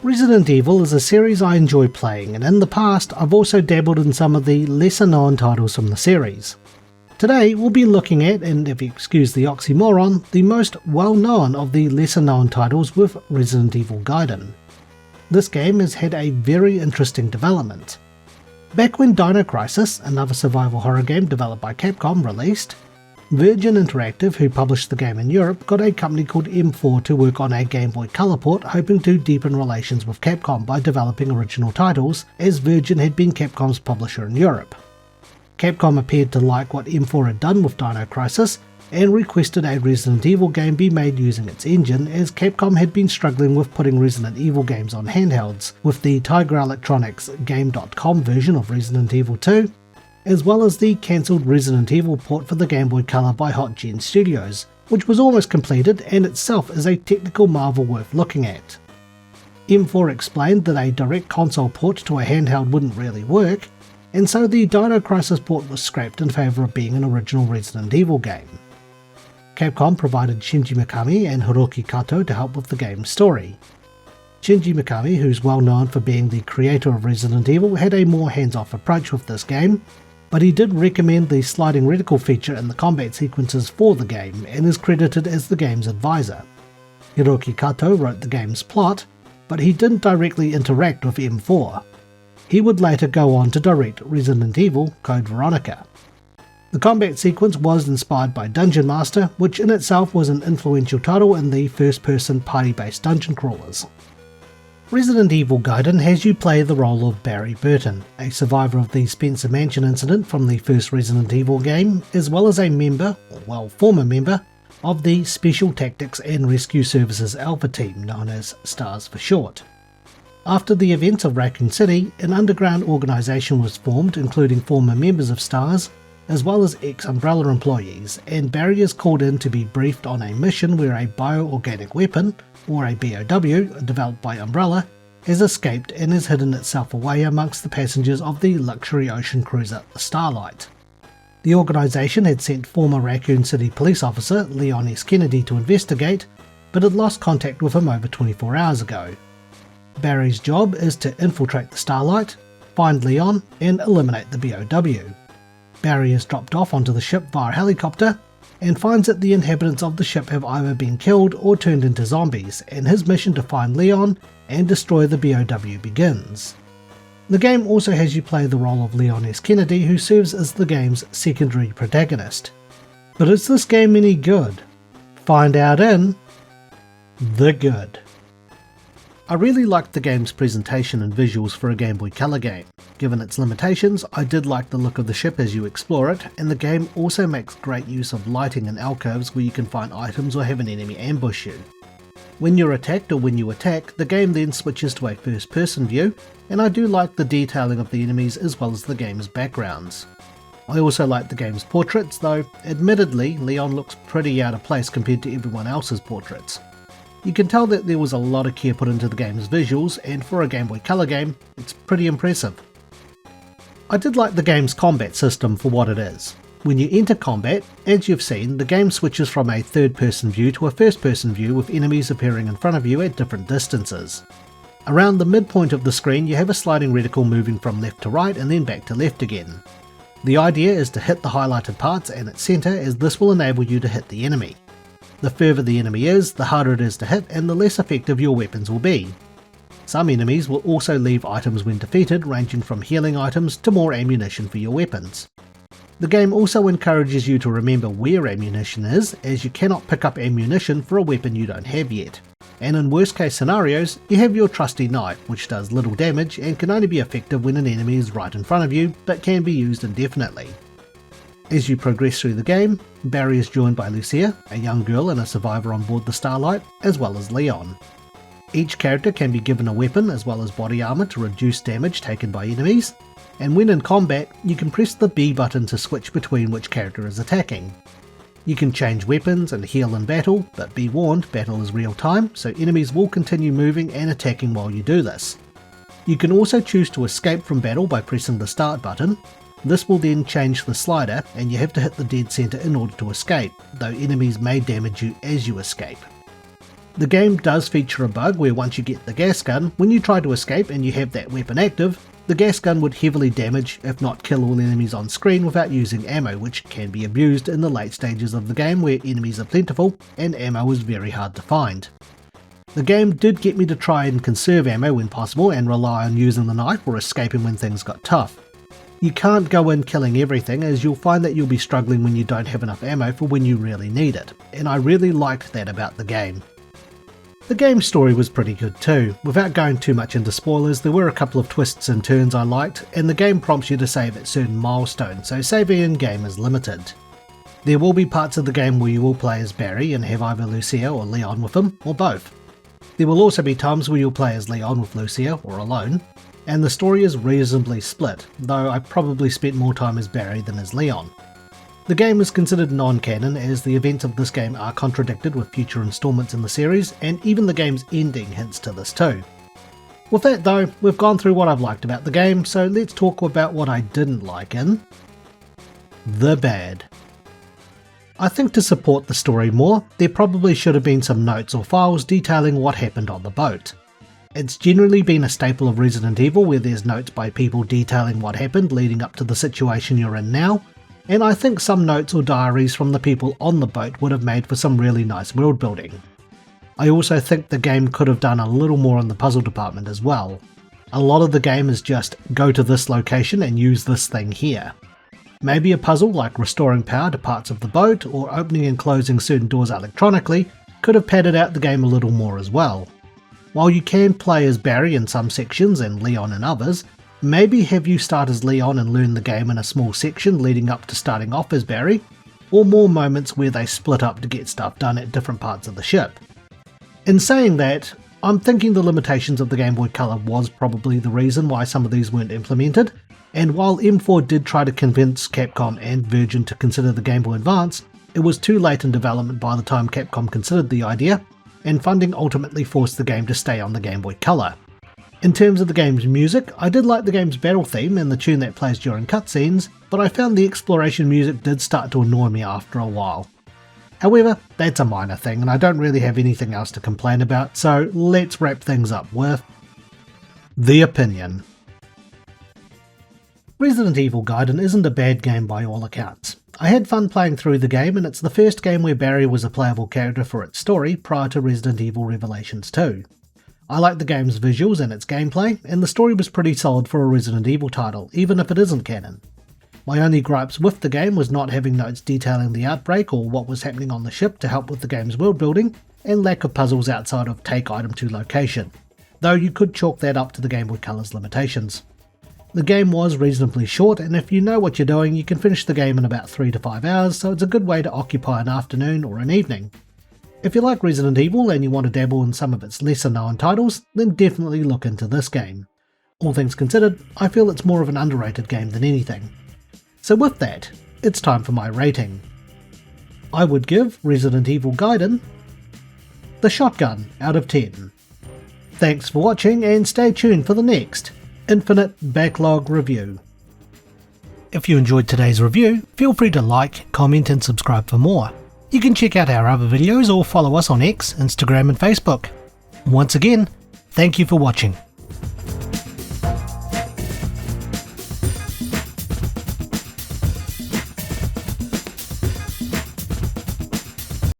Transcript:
Resident Evil is a series I enjoy playing, and in the past I've also dabbled in some of the lesser known titles from the series. Today we'll be looking at, and if you excuse the oxymoron, the most well known of the lesser known titles with Resident Evil Gaiden. This game has had a very interesting development. Back when Dino Crisis, another survival horror game developed by Capcom, released, Virgin Interactive, who published the game in Europe, got a company called M4 to work on a Gameboy Color port, hoping to deepen relations with Capcom by developing original titles, as Virgin had been Capcom's publisher in Europe. Capcom appeared to like what M4 had done with Dino Crisis, and requested a Resident Evil game be made using its engine, as Capcom had been struggling with putting Resident Evil games on handhelds, with the Tiger Electronics Game.com version of Resident Evil 2, as well as the cancelled Resident Evil port for the Game Boy Color by Hot Gen Studios, which was almost completed and itself is a technical marvel worth looking at. M4 explained that a direct console port to a handheld wouldn't really work, and so the Dino Crisis port was scrapped in favour of being an original Resident Evil game. Capcom provided Shinji Mikami and Hiroki Kato to help with the game's story. Shinji Mikami, who's well known for being the creator of Resident Evil, had a more hands-off approach with this game, but he did recommend the sliding reticle feature in the combat sequences for the game, and is credited as the game's advisor. Hiroki Kato wrote the game's plot, but he didn't directly interact with M4. He would later go on to direct Resident Evil Code Veronica. The combat sequence was inspired by Dungeon Master, which in itself was an influential title in the first-person party-based dungeon crawlers. Resident Evil Gaiden has you play the role of Barry Burton, a survivor of the Spencer Mansion incident from the first Resident Evil game, as well as a member, or well, former member, of the Special Tactics and Rescue Services Alpha team, known as STARS for short. After the events of Raccoon City, an underground organisation was formed including former members of STARS, as well as ex-Umbrella employees, and Barry is called in to be briefed on a mission where a bioorganic weapon, or a BOW, developed by Umbrella, has escaped and has hidden itself away amongst the passengers of the luxury ocean cruiser Starlight. The organisation had sent former Raccoon City police officer Leon S. Kennedy to investigate, but had lost contact with him over 24 hours ago. Barry's job is to infiltrate the Starlight, find Leon, and eliminate the BOW. Barry is dropped off onto the ship via helicopter, and finds that the inhabitants of the ship have either been killed or turned into zombies, and his mission to find Leon and destroy the BOW begins. The game also has you play the role of Leon S. Kennedy, who serves as the game's secondary protagonist. But is this game any good? Find out in The Good. I really liked the game's presentation and visuals for a Game Boy Color game. Given its limitations, I did like the look of the ship as you explore it, and the game also makes great use of lighting and alcoves where you can find items or have an enemy ambush you. When you're attacked or when you attack, the game then switches to a first-person view, and I do like the detailing of the enemies as well as the game's backgrounds. I also like the game's portraits, though admittedly Leon looks pretty out of place compared to everyone else's portraits. You can tell that there was a lot of care put into the game's visuals, and for a Game Boy Color game, it's pretty impressive. I did like the game's combat system for what it is. When you enter combat, as you've seen, the game switches from a third-person view to a first-person view with enemies appearing in front of you at different distances. Around the midpoint of the screen you have a sliding reticle moving from left to right and then back to left again. The idea is to hit the highlighted parts and its centre, as this will enable you to hit the enemy. The further the enemy is, the harder it is to hit and the less effective your weapons will be. Some enemies will also leave items when defeated, ranging from healing items to more ammunition for your weapons. The game also encourages you to remember where ammunition is, as you cannot pick up ammunition for a weapon you don't have yet. And in worst case scenarios, you have your trusty knife, which does little damage and can only be effective when an enemy is right in front of you, but can be used indefinitely. As you progress through the game, Barry is joined by Lucia, a young girl and a survivor on board the Starlight, as well as Leon. Each character can be given a weapon as well as body armor to reduce damage taken by enemies, and when in combat, you can press the B button to switch between which character is attacking. You can change weapons and heal in battle, but be warned, battle is real time, so enemies will continue moving and attacking while you do this. You can also choose to escape from battle by pressing the start button. This will then change the slider, and you have to hit the dead center in order to escape, though enemies may damage you as you escape. The game does feature a bug where once you get the gas gun, when you try to escape and you have that weapon active, the gas gun would heavily damage, if not kill all enemies on screen without using ammo, which can be abused in the late stages of the game where enemies are plentiful and ammo is very hard to find. The game did get me to try and conserve ammo when possible and rely on using the knife or escaping when things got tough. You can't go in killing everything, as you'll find that you'll be struggling when you don't have enough ammo for when you really need it, and I really liked that about the game. The game's story was pretty good too. Without going too much into spoilers, there were a couple of twists and turns I liked, and the game prompts you to save at certain milestones, so saving in game is limited. There will be parts of the game where you will play as Barry and have either Lucia or Leon with him, or both. There will also be times where you'll play as Leon with Lucia or alone, and the story is reasonably split, though I probably spent more time as Barry than as Leon. The game is considered non-canon as the events of this game are contradicted with future installments in the series, and even the game's ending hints to this too. With that though, we've gone through what I've liked about the game, so let's talk about what I didn't like in the bad. I think to support the story more, there probably should have been some notes or files detailing what happened on the boat. It's generally been a staple of Resident Evil where there's notes by people detailing what happened leading up to the situation you're in now, and I think some notes or diaries from the people on the boat would have made for some really nice world building. I also think the game could have done a little more in the puzzle department as well. A lot of the game is just go to this location and use this thing here. Maybe a puzzle like restoring power to parts of the boat or opening and closing certain doors electronically could have padded out the game a little more as well. While you can play as Barry in some sections and Leon in others, maybe have you start as Leon and learn the game in a small section leading up to starting off as Barry, or more moments where they split up to get stuff done at different parts of the ship. In saying that, I'm thinking the limitations of the Game Boy Color was probably the reason why some of these weren't implemented, and while M4 did try to convince Capcom and Virgin to consider the Game Boy Advance, it was too late in development by the time Capcom considered the idea, and funding ultimately forced the game to stay on the Game Boy Color. In terms of the game's music, I did like the game's battle theme and the tune that plays during cutscenes, but I found the exploration music did start to annoy me after a while. However, that's a minor thing and I don't really have anything else to complain about, so let's wrap things up with the opinion. Resident Evil Gaiden isn't a bad game by all accounts. I had fun playing through the game, and it's the first game where Barry was a playable character for its story prior to Resident Evil Revelations 2. I like the game's visuals and its gameplay, and the story was pretty solid for a Resident Evil title, even if it isn't canon. My only gripes with the game was not having notes detailing the outbreak or what was happening on the ship to help with the game's world building, and lack of puzzles outside of take item to location, though you could chalk that up to the Game Boy Color's limitations. The game was reasonably short, and if you know what you're doing, you can finish the game in about 3 to 5 hours, so it's a good way to occupy an afternoon or an evening. If you like Resident Evil and you want to dabble in some of its lesser known titles, then definitely look into this game. All things considered, I feel it's more of an underrated game than anything. So with that, it's time for my rating. I would give Resident Evil Gaiden the shotgun out of 10. Thanks for watching and stay tuned for the next Infinite Backlog review. If you enjoyed today's review, feel free to like, comment and subscribe for more. You can check out our other videos or follow us on X, Instagram and Facebook. Once again, thank you for watching.